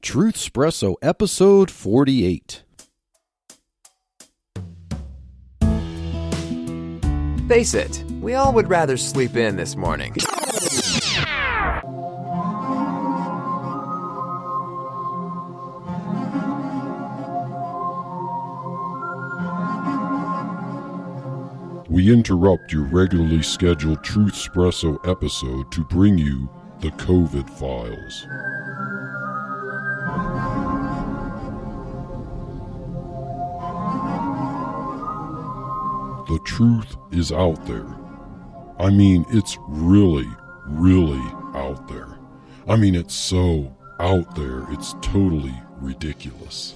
Truth Espresso, episode 48. Face it, we all would rather sleep in this morning. We interrupt your regularly scheduled Truth Espresso episode to bring you the COVID files. The truth is out there. I mean, it's really, really out there. I mean, it's so out there, it's totally ridiculous.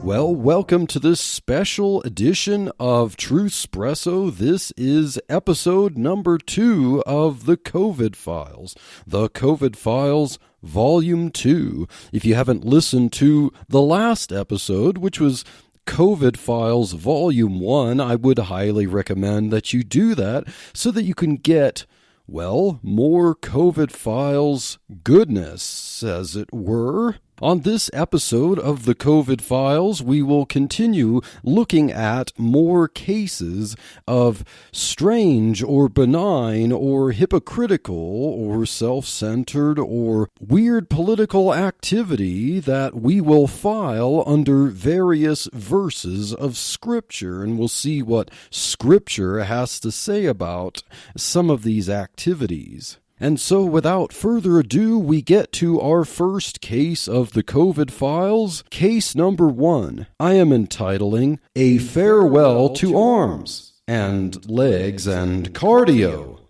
Well, welcome to this special edition of Truth Espresso. This is episode number 2 of the COVID Files. The COVID Files Volume 2. If you haven't listened to the last episode, which was COVID Files Volume 1, I would highly recommend that you do that so that you can get, well, more COVID Files goodness, as it were. On this episode of the COVID Files, we will continue looking at more cases of strange or benign or hypocritical or self-centered or weird political activity that we will file under various verses of Scripture, and we'll see what Scripture has to say about some of these activities. And so, without further ado, we get to our first case of the COVID Files. Case number 1, I am entitling A Farewell to Arms and Legs and Cardio.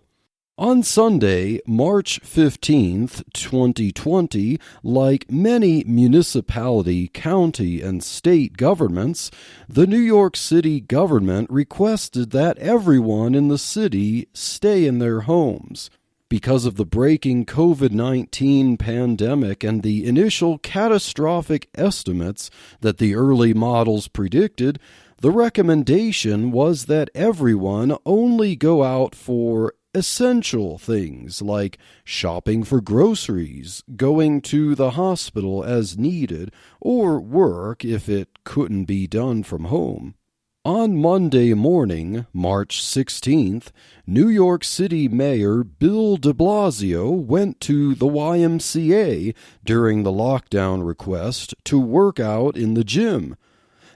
On Sunday, March 15th, 2020, like many municipality, county, and state governments, the New York City government requested that everyone in the city stay in their homes. Because of the breaking COVID-19 pandemic and the initial catastrophic estimates that the early models predicted, the recommendation was that everyone only go out for essential things like shopping for groceries, going to the hospital as needed, or work if it couldn't be done from home. On Monday morning, March 16th, New York City Mayor Bill de Blasio went to the YMCA during the lockdown request to work out in the gym.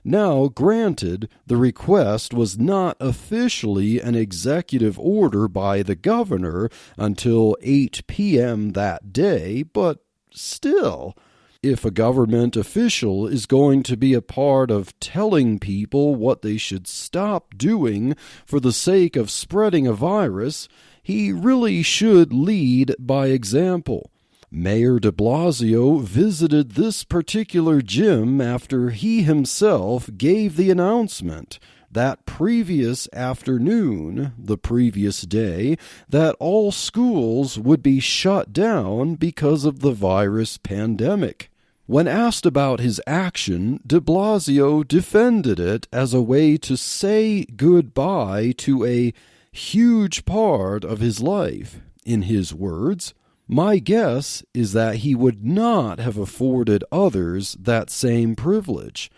Now, granted, the request was not officially an executive order by the governor until 8 p.m. that day, but still, if a government official is going to be a part of telling people what they should stop doing for the sake of spreading a virus, he really should lead by example. Mayor de Blasio visited this particular gym after he himself gave the announcement that previous afternoon, the previous day, that all schools would be shut down because of the virus pandemic. When asked about his action, de Blasio defended it as a way to say goodbye to a huge part of his life. In his words, "My guess is that he would not have afforded others that same privilege.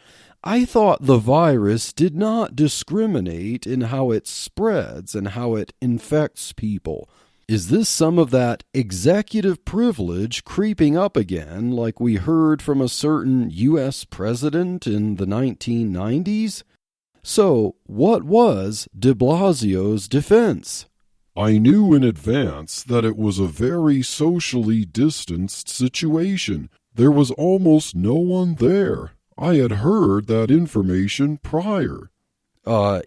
I thought the virus did not discriminate in how it spreads and how it infects people. Is this some of that executive privilege creeping up again like we heard from a certain U.S. president in the 1990s? So, what was de Blasio's defense? I knew in advance that it was a very socially distanced situation. There was almost no one there. I had heard that information prior."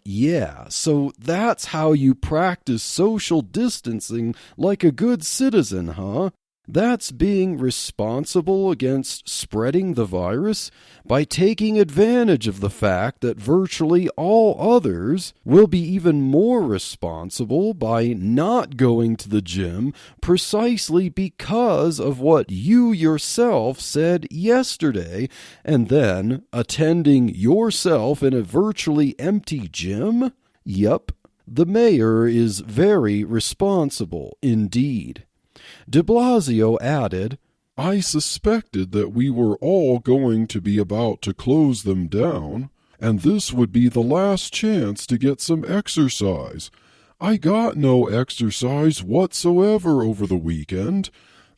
Yeah, so that's how you practice social distancing like a good citizen, huh? That's being responsible against spreading the virus by taking advantage of the fact that virtually all others will be even more responsible by not going to the gym precisely because of what you yourself said yesterday, and then attending yourself in a virtually empty gym? Yup, the mayor is very responsible indeed. De Blasio added, I suspected that we were all going to be about to close them down, and this would be the last chance to get some exercise. I got no exercise whatsoever over the weekend.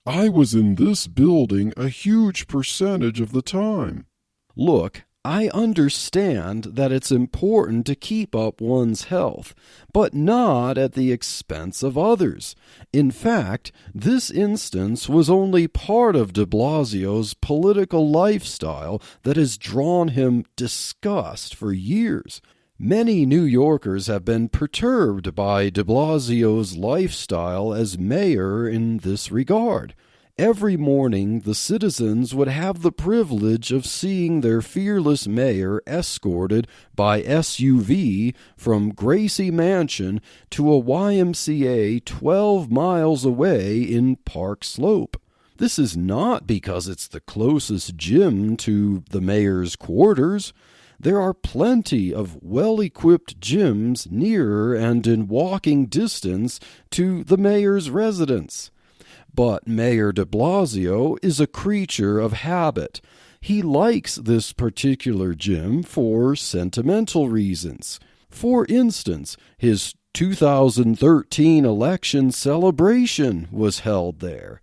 I was in this building a huge percentage of the time. Look, I understand that it's important to keep up one's health, but not at the expense of others. In fact, this instance was only part of de Blasio's political lifestyle that has drawn him disgust for years. Many New Yorkers have been perturbed by de Blasio's lifestyle as mayor in this regard. Every morning, the citizens would have the privilege of seeing their fearless mayor escorted by SUV from Gracie Mansion to a YMCA 12 miles away in Park Slope. This is not because it's the closest gym to the mayor's quarters. There are plenty of well-equipped gyms near and in walking distance to the mayor's residence. But Mayor de Blasio is a creature of habit. He likes this particular gym for sentimental reasons. For instance, his 2013 election celebration was held there.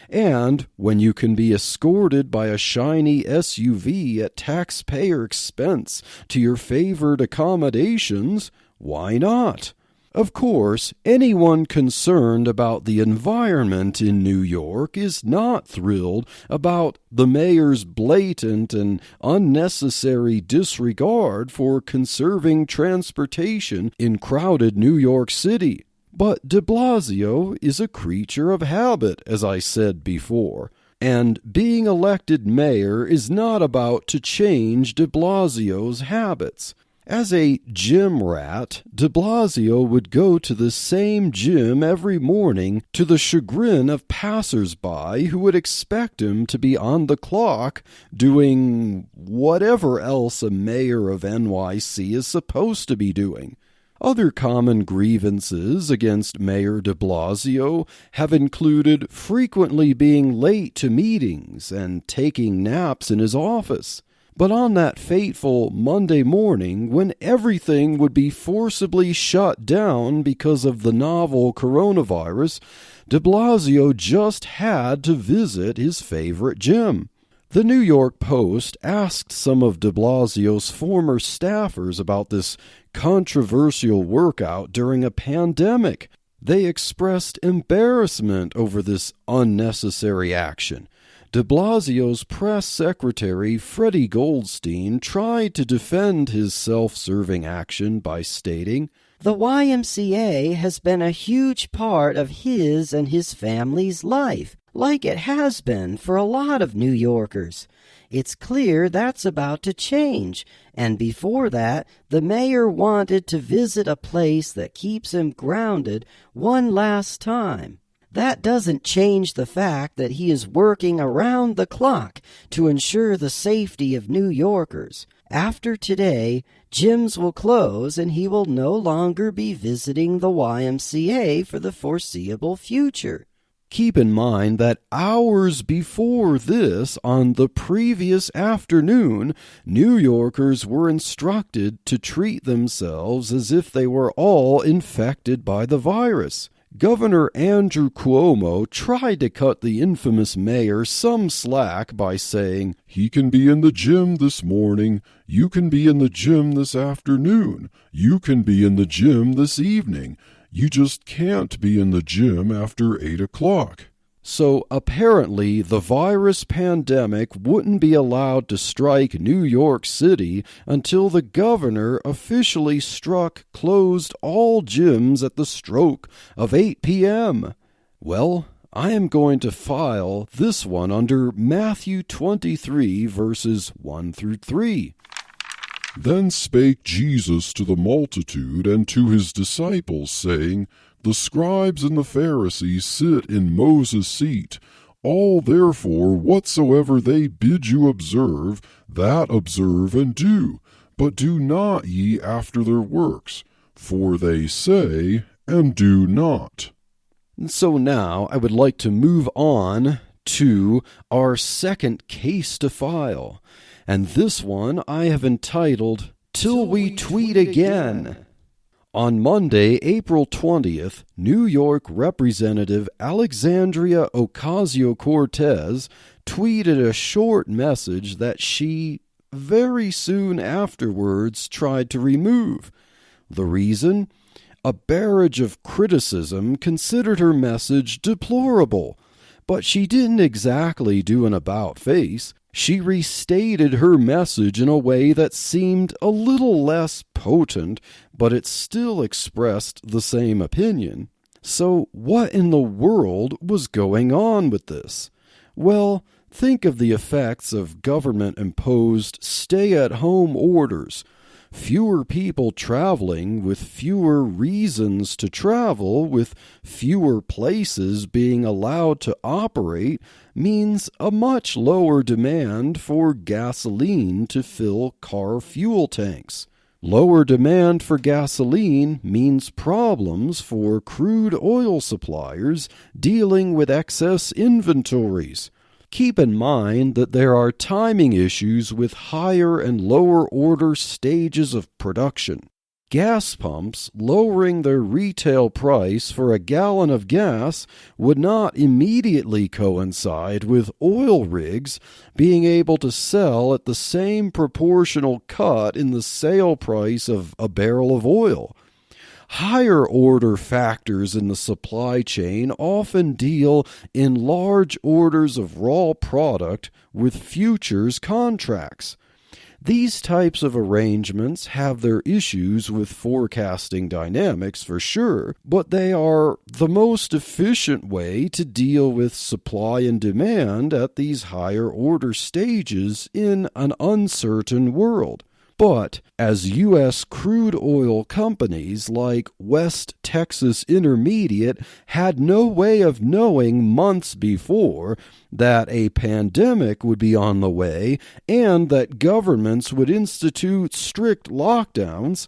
And when you can be escorted by a shiny SUV at taxpayer expense to your favored accommodations, why not? Of course, anyone concerned about the environment in New York is not thrilled about the mayor's blatant and unnecessary disregard for conserving transportation in crowded New York City. But de Blasio is a creature of habit, as I said before, and being elected mayor is not about to change de Blasio's habits. As a gym rat, de Blasio would go to the same gym every morning to the chagrin of passers-by who would expect him to be on the clock doing whatever else a mayor of NYC is supposed to be doing. Other common grievances against Mayor de Blasio have included frequently being late to meetings and taking naps in his office. But on that fateful Monday morning, when everything would be forcibly shut down because of the novel coronavirus, de Blasio just had to visit his favorite gym. The New York Post asked some of de Blasio's former staffers about this controversial workout during a pandemic. They expressed embarrassment over this unnecessary action. De Blasio's press secretary, Freddie Goldstein, tried to defend his self-serving action by stating, "The YMCA has been a huge part of his and his family's life, like it has been for a lot of New Yorkers. It's clear that's about to change, and before that, the mayor wanted to visit a place that keeps him grounded one last time. That doesn't change the fact that he is working around the clock to ensure the safety of New Yorkers. After today, gyms will close and he will no longer be visiting the YMCA for the foreseeable future." Keep in mind that hours before this, on the previous afternoon, New Yorkers were instructed to treat themselves as if they were all infected by the virus. Governor Andrew Cuomo tried to cut the infamous mayor some slack by saying, "He can be in the gym this morning. You can be in the gym this afternoon. You can be in the gym this evening. You just can't be in the gym after 8 o'clock. So apparently the virus pandemic wouldn't be allowed to strike New York City until the governor officially closed all gyms at the stroke of 8 p.m. Well, I am going to file this one under Matthew 23, verses 1 through 3. Then spake Jesus to the multitude and to his disciples, saying, The scribes and the Pharisees sit in Moses' seat. All therefore whatsoever they bid you observe, that observe and do. But do not ye after their works, for they say, and do not. So now I would like to move on to our second case to file. And this one I have entitled, Till We Tweet Again. On Monday, April 20th, New York Representative Alexandria Ocasio-Cortez tweeted a short message that she, very soon afterwards, tried to remove. The reason? A barrage of criticism considered her message deplorable, but she didn't exactly do an about-face. She restated her message in a way that seemed a little less potent, but it still expressed the same opinion. So what in the world was going on with this? Well, think of the effects of government-imposed stay-at-home orders. Fewer people traveling with fewer reasons to travel, with fewer places being allowed to operate, means a much lower demand for gasoline to fill car fuel tanks. Lower demand for gasoline means problems for crude oil suppliers dealing with excess inventories. Keep in mind that there are timing issues with higher and lower order stages of production. Gas pumps lowering their retail price for a gallon of gas would not immediately coincide with oil rigs being able to sell at the same proportional cut in the sale price of a barrel of oil. Higher order factors in the supply chain often deal in large orders of raw product with futures contracts. These types of arrangements have their issues with forecasting dynamics for sure, but they are the most efficient way to deal with supply and demand at these higher order stages in an uncertain world. But as U.S. crude oil companies like West Texas Intermediate had no way of knowing months before that a pandemic would be on the way and that governments would institute strict lockdowns,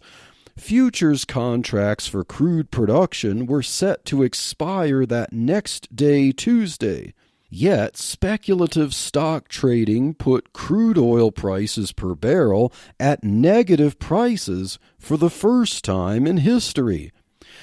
futures contracts for crude production were set to expire that next day, Tuesday. Yet, speculative stock trading put crude oil prices per barrel at negative prices for the first time in history.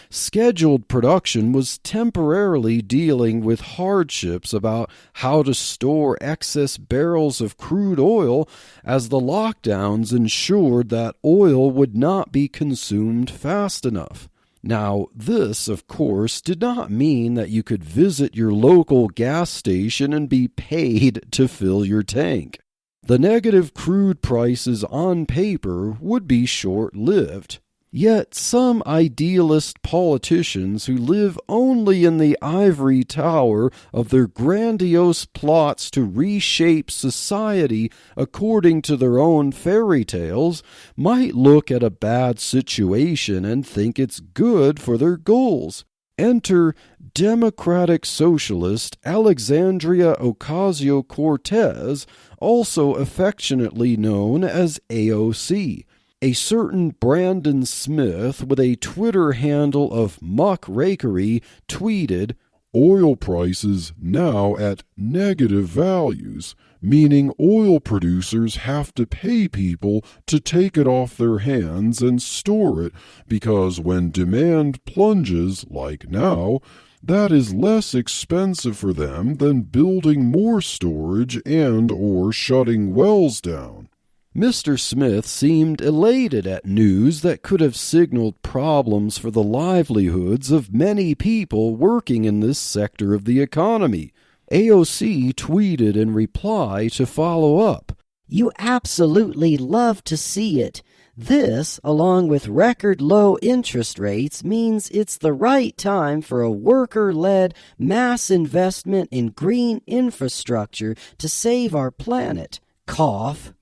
Scheduled production was temporarily dealing with hardships about how to store excess barrels of crude oil as the lockdowns ensured that oil would not be consumed fast enough. Now, this, of course, did not mean that you could visit your local gas station and be paid to fill your tank. The negative crude prices on paper would be short-lived. Yet some idealist politicians who live only in the ivory tower of their grandiose plots to reshape society according to their own fairy tales might look at a bad situation and think it's good for their goals. Enter Democratic Socialist Alexandria Ocasio-Cortez, also affectionately known as AOC. A certain Brandon Smith with a Twitter handle of muckrakery tweeted, "Oil prices now at negative values, meaning oil producers have to pay people to take it off their hands and store it because when demand plunges, like now, that is less expensive for them than building more storage and or shutting wells down." Mr. Smith seemed elated at news that could have signaled problems for the livelihoods of many people working in this sector of the economy. AOC tweeted in reply to follow up, "You absolutely love to see it. This, along with record low interest rates, means it's the right time for a worker-led mass investment in green infrastructure to save our planet." Cough.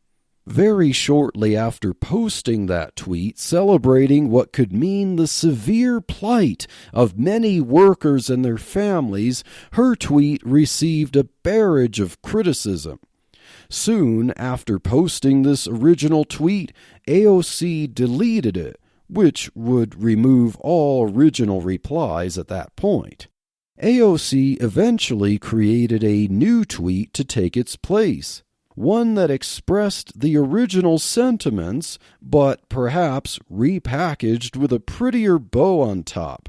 Very shortly after posting that tweet celebrating what could mean the severe plight of many workers and their families, her tweet received a barrage of criticism. Soon after posting this original tweet, AOC deleted it, which would remove all original replies at that point. AOC eventually created a new tweet to take its place, one that expressed the original sentiments, but perhaps repackaged with a prettier bow on top.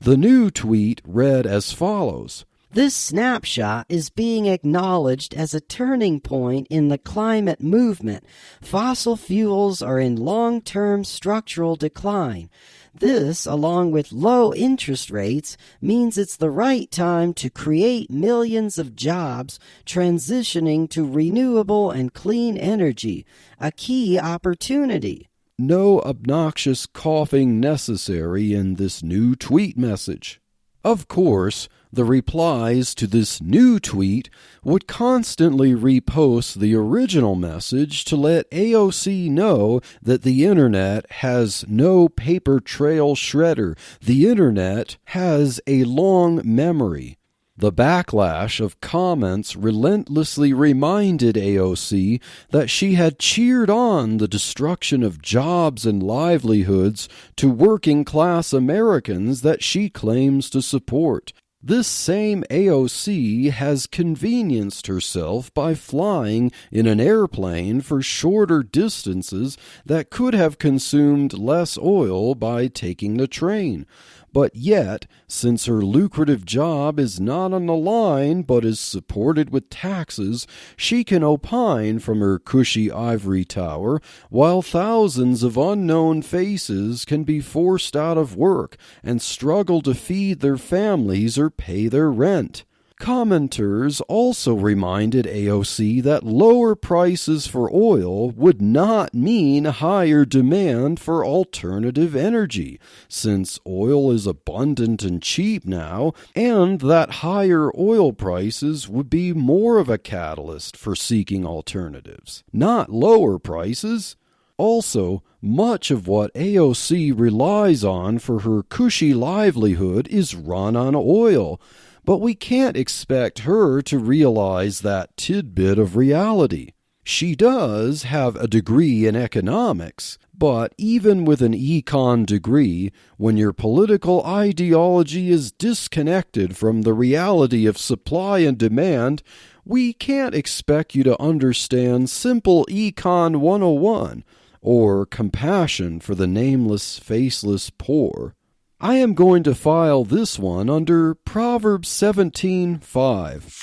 The new tweet read as follows: "This snapshot is being acknowledged as a turning point in the climate movement. Fossil fuels are in long-term structural decline. This, along with low interest rates, means it's the right time to create millions of jobs transitioning to renewable and clean energy, a key opportunity." No obnoxious coughing necessary in this new tweet message. Of course, the replies to this new tweet would constantly repost the original message to let AOC know that the internet has no paper trail shredder. The internet has a long memory. The backlash of comments relentlessly reminded AOC that she had cheered on the destruction of jobs and livelihoods to working-class Americans that she claims to support. This same AOC has convenienced herself by flying in an airplane for shorter distances that could have consumed less oil by taking the train. But yet, since her lucrative job is not on the line but is supported with taxes, she can opine from her cushy ivory tower, while thousands of unknown faces can be forced out of work and struggle to feed their families or pay their rent. Commenters also reminded AOC that lower prices for oil would not mean higher demand for alternative energy, since oil is abundant and cheap now, and that higher oil prices would be more of a catalyst for seeking alternatives, not lower prices. Also, much of what AOC relies on for her cushy livelihood is run on oil. But we can't expect her to realize that tidbit of reality. She does have a degree in economics, but even with an econ degree, when your political ideology is disconnected from the reality of supply and demand, we can't expect you to understand simple Econ 101 or compassion for the nameless, faceless poor. I am going to file this one under Proverbs 17:5.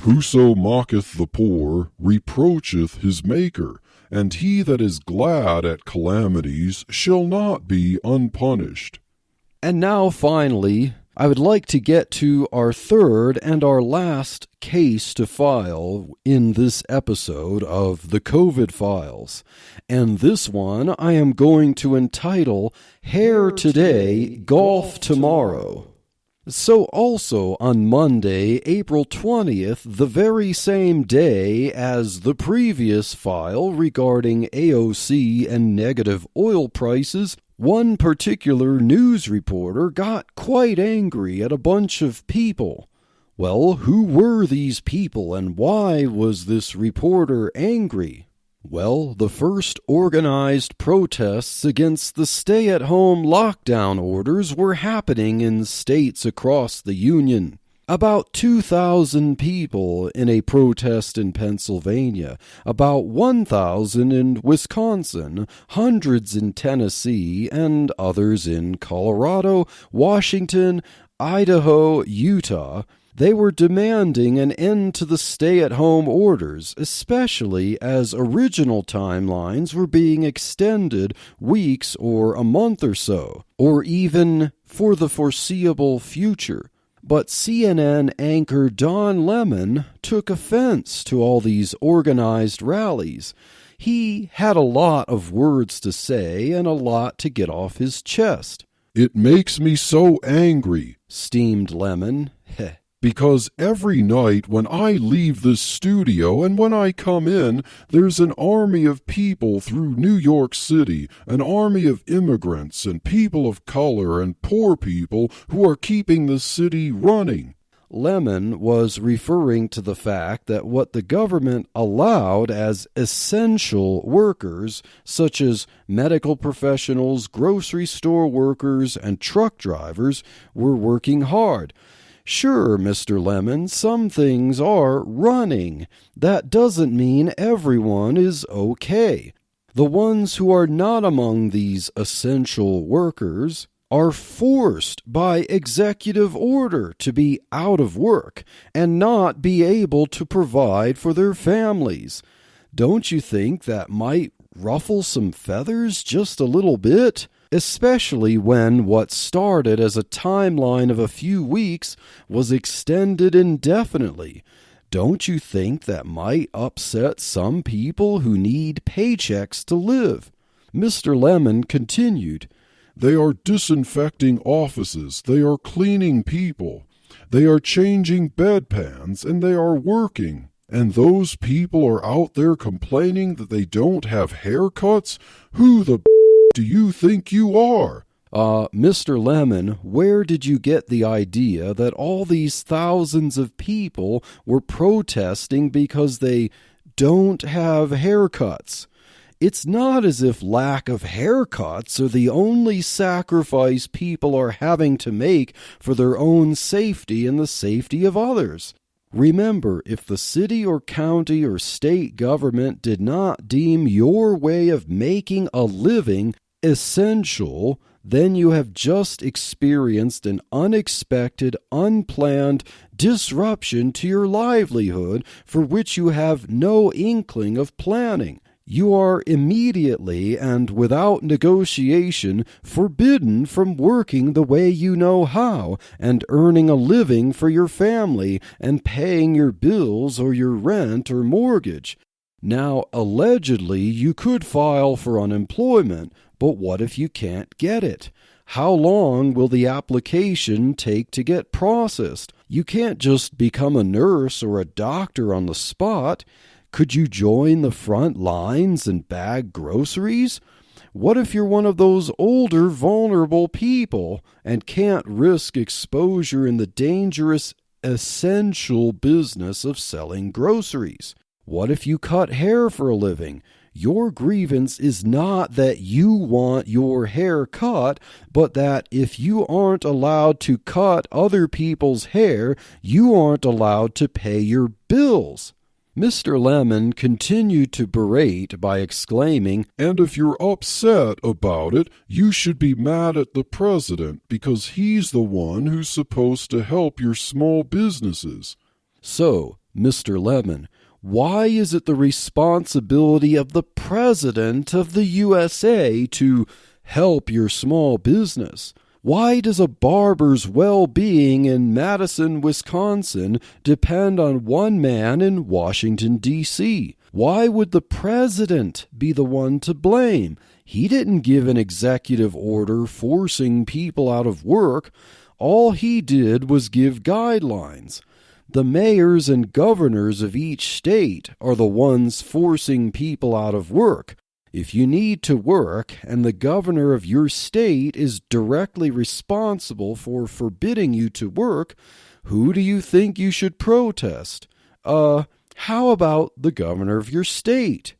Whoso mocketh the poor reproacheth his Maker, and he that is glad at calamities shall not be unpunished. And now finally, I would like to get to our third and our last case to file in this episode of the COVID Files. And this one I am going to entitle Hair Today, Golf Tomorrow. So also on Monday, April 20th, the very same day as the previous file regarding AOC and negative oil prices, one particular news reporter got quite angry at a bunch of people. Well, who were these people and why was this reporter angry? Well, the first organized protests against the stay-at-home lockdown orders were happening in states across the Union. About 2,000 people in a protest in Pennsylvania, about 1,000 in Wisconsin, hundreds in Tennessee, and others in Colorado, Washington, Idaho, Utah. They were demanding an end to the stay-at-home orders, especially as original timelines were being extended weeks or a month or so, or even for the foreseeable future. But CNN anchor Don Lemon took offense to all these organized rallies. He had a lot of words to say and a lot to get off his chest. It makes me so angry, steamed Lemon. Because every night when I leave this studio and when I come in, there's an army of people through New York City, an army of immigrants and people of color and poor people who are keeping the city running. Lemon was referring to the fact that what the government allowed as essential workers, such as medical professionals, grocery store workers, and truck drivers, were working hard. Sure, Mr. Lemon, some things are running. That doesn't mean everyone is okay. The ones who are not among these essential workers are forced by executive order to be out of work and not be able to provide for their families. Don't you think that might ruffle some feathers just a little bit? Especially when what started as a timeline of a few weeks was extended indefinitely. Don't you think that might upset some people who need paychecks to live? Mr. Lemon continued, They are disinfecting offices, they are cleaning people, they are changing bedpans, and they are working. And those people are out there complaining that they don't have haircuts? Who the do you think you are? Mr. Lemon, where did you get the idea that all these thousands of people were protesting because they don't have haircuts? It's not as if lack of haircuts are the only sacrifice people are having to make for their own safety and the safety of others. Remember, if the city or county or state government did not deem your way of making a living essential, then you have just experienced an unexpected, unplanned disruption to your livelihood for which you have no inkling of planning. You are immediately and without negotiation forbidden from working the way you know how and earning a living for your family and paying your bills or your rent or mortgage. Now, allegedly, you could file for unemployment, but what if you can't get it? How long will the application take to get processed? You can't just become a nurse or a doctor on the spot. Could you join the front lines and bag groceries? What if you're one of those older, vulnerable people and can't risk exposure in the dangerous, essential business of selling groceries? What if you cut hair for a living? Your grievance is not that you want your hair cut, but that if you aren't allowed to cut other people's hair, you aren't allowed to pay your bills. Mr. Lemon continued to berate by exclaiming, And if you're upset about it, you should be mad at the president because he's the one who's supposed to help your small businesses. So, Mr. Lemon, why is it the responsibility of the President of the USA to help your small business? Why does a barber's well-being in Madison, Wisconsin depend on one man in Washington, D.C.? Why would the president be the one to blame? He didn't give an executive order forcing people out of work. All he did was give guidelines. The mayors and governors of each state are the ones forcing people out of work. If you need to work and the governor of your state is directly responsible for forbidding you to work, who do you think you should protest? How about the governor of your state?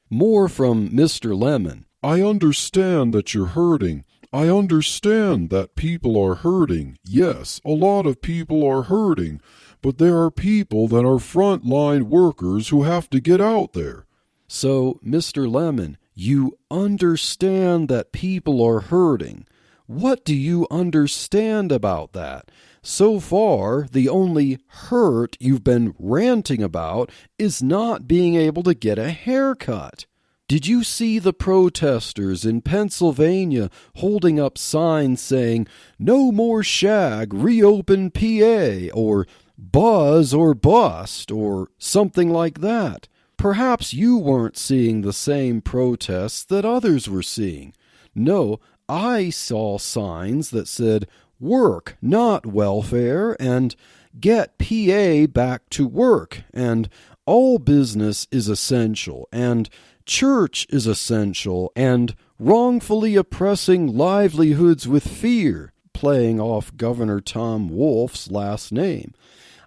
More from Mr. Lemon. I understand that you're hurting. I understand that people are hurting. Yes, a lot of people are hurting. But there are people that are frontline workers who have to get out there. So, Mr. Lemon, you understand that people are hurting. What do you understand about that? So far, the only hurt you've been ranting about is not being able to get a haircut. Did you see the protesters in Pennsylvania holding up signs saying, "No more shag, reopen PA," or "Buzz or bust," or something like that? Perhaps you weren't seeing the same protests that others were seeing. No, I saw signs that said, "Work, not welfare," and "Get PA back to work," and "All business is essential," and "Church is essential," and "Wrongfully oppressing livelihoods with fear," playing off Governor Tom Wolf's last name.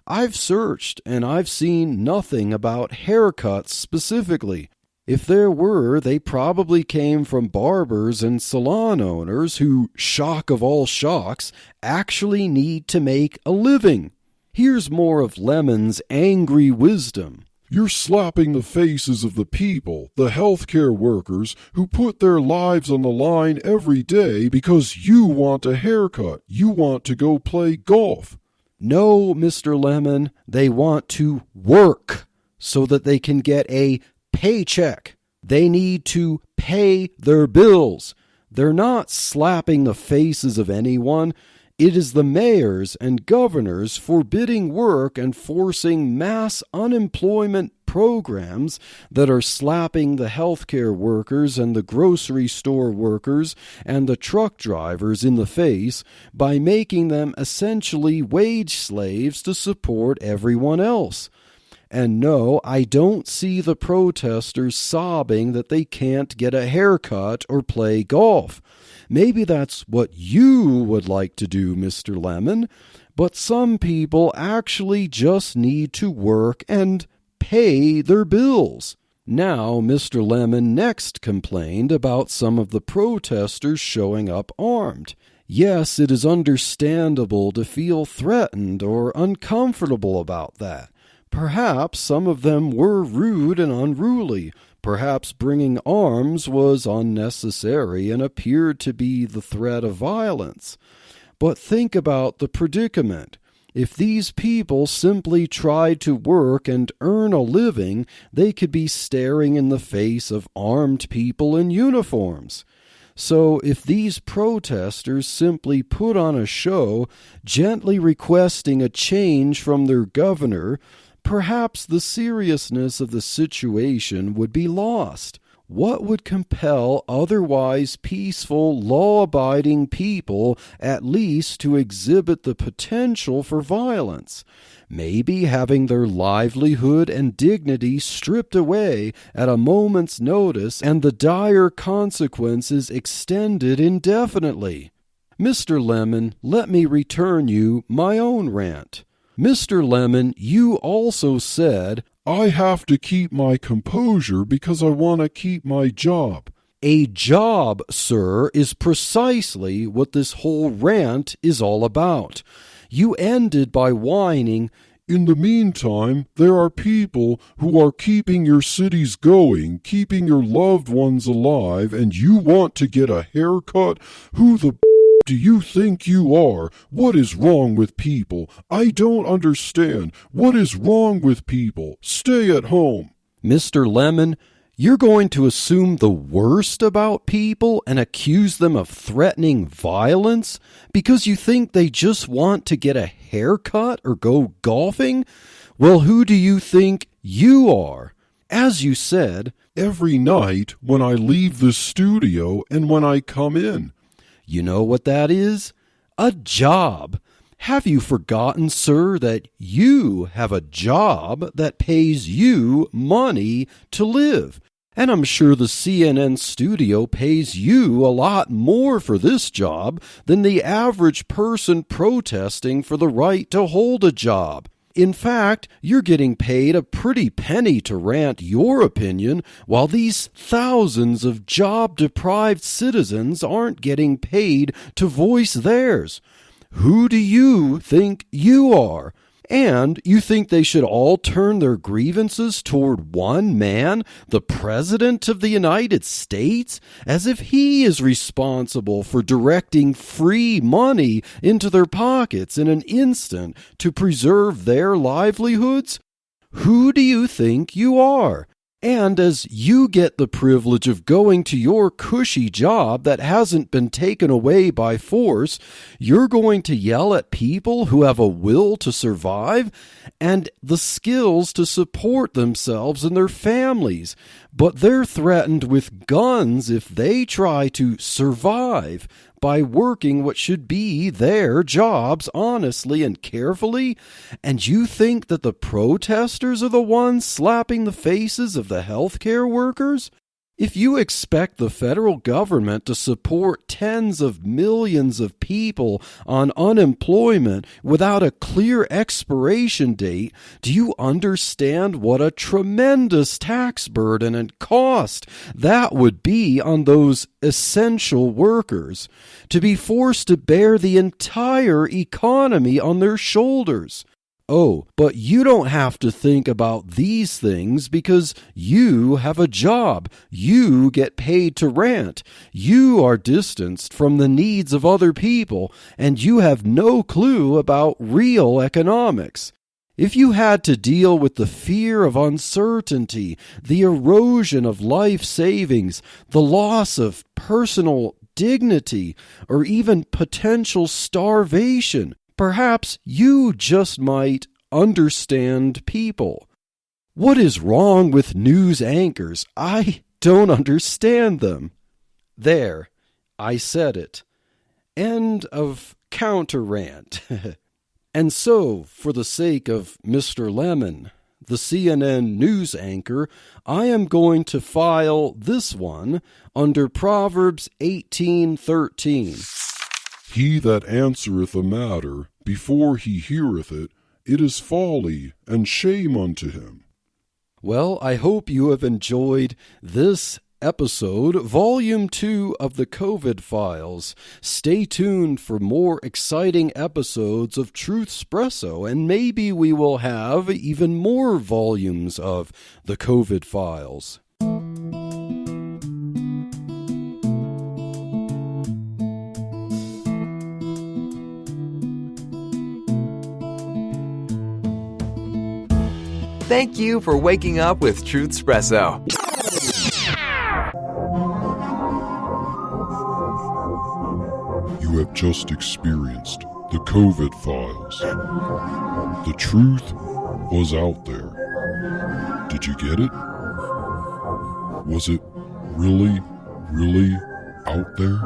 I've searched and I've seen nothing about haircuts specifically. If there were, they probably came from barbers and salon owners who, shock of all shocks, actually need to make a living. Here's more of Lemon's angry wisdom. You're slapping the faces of the people, the healthcare workers, who put their lives on the line every day because you want a haircut, you want to go play golf. No, Mr. Lemon, they want to work so that they can get a paycheck. They need to pay their bills. They're not slapping the faces of anyone. It is the mayors and governors forbidding work and forcing mass unemployment programs that are slapping the healthcare workers and the grocery store workers and the truck drivers in the face by making them essentially wage slaves to support everyone else. And no, I don't see the protesters sobbing that they can't get a haircut or play golf. Maybe that's what you would like to do, Mr. Lemon, but some people actually just need to work and pay their bills. Now, Mr. Lemon next complained about some of the protesters showing up armed. Yes, it is understandable to feel threatened or uncomfortable about that. Perhaps some of them were rude and unruly. Perhaps bringing arms was unnecessary and appeared to be the threat of violence. But think about the predicament. If these people simply tried to work and earn a living, they could be staring in the face of armed people in uniforms. So if these protesters simply put on a show, gently requesting a change from their governor, perhaps the seriousness of the situation would be lost. What would compel otherwise peaceful, law-abiding people at least to exhibit the potential for violence? Maybe having their livelihood and dignity stripped away at a moment's notice and the dire consequences extended indefinitely. Mr. Lemon, let me return you my own rant. Mr. Lemon, you also said, I have to keep my composure because I want to keep my job. A job, sir, is precisely what this whole rant is all about. You ended by whining, In the meantime, there are people who are keeping your cities going, keeping your loved ones alive, and you want to get a haircut? Who the do you think you are? What is wrong with people? I don't understand. What is wrong with people? Stay at home. Mr. Lemon, you're going to assume the worst about people and accuse them of threatening violence because you think they just want to get a haircut or go golfing? Well, who do you think you are? As you said, every night when I leave the studio and when I come in. You know what that is? A job. Have you forgotten, sir, that you have a job that pays you money to live? And I'm sure the CNN studio pays you a lot more for this job than the average person protesting for the right to hold a job. In fact, you're getting paid a pretty penny to rant your opinion, while these thousands of job-deprived citizens aren't getting paid to voice theirs. Who do you think you are? And you think they should all turn their grievances toward one man, the President of the United States, as if he is responsible for directing free money into their pockets in an instant to preserve their livelihoods? Who do you think you are? And as you get the privilege of going to your cushy job that hasn't been taken away by force, you're going to yell at people who have a will to survive and the skills to support themselves and their families. But they're threatened with guns if they try to survive by working what should be their jobs honestly and carefully, and you think that the protesters are the ones slapping the faces of the healthcare workers? If you expect the federal government to support tens of millions of people on unemployment without a clear expiration date, do you understand what a tremendous tax burden and cost that would be on those essential workers, to be forced to bear the entire economy on their shoulders? Oh, but you don't have to think about these things because you have a job. You get paid to rant. You are distanced from the needs of other people, and you have no clue about real economics. If you had to deal with the fear of uncertainty, the erosion of life savings, the loss of personal dignity, or even potential starvation, perhaps you just might understand people. What is wrong with news anchors? I don't understand them. There, I said it. End of counter rant. And so, for the sake of Mr. Lemon, the CNN news anchor, I am going to file this one under Proverbs 18:13. He that answereth a matter before he heareth it, it is folly and shame unto him. Well, I hope you have enjoyed this episode, Volume 2 of the COVID Files. Stay tuned for more exciting episodes of Truthspresso, and maybe we will have even more volumes of the COVID Files. Thank you for waking up with Truthspresso. You have just experienced the COVID Files. The truth was out there. Did you get it? Was it really, really out there?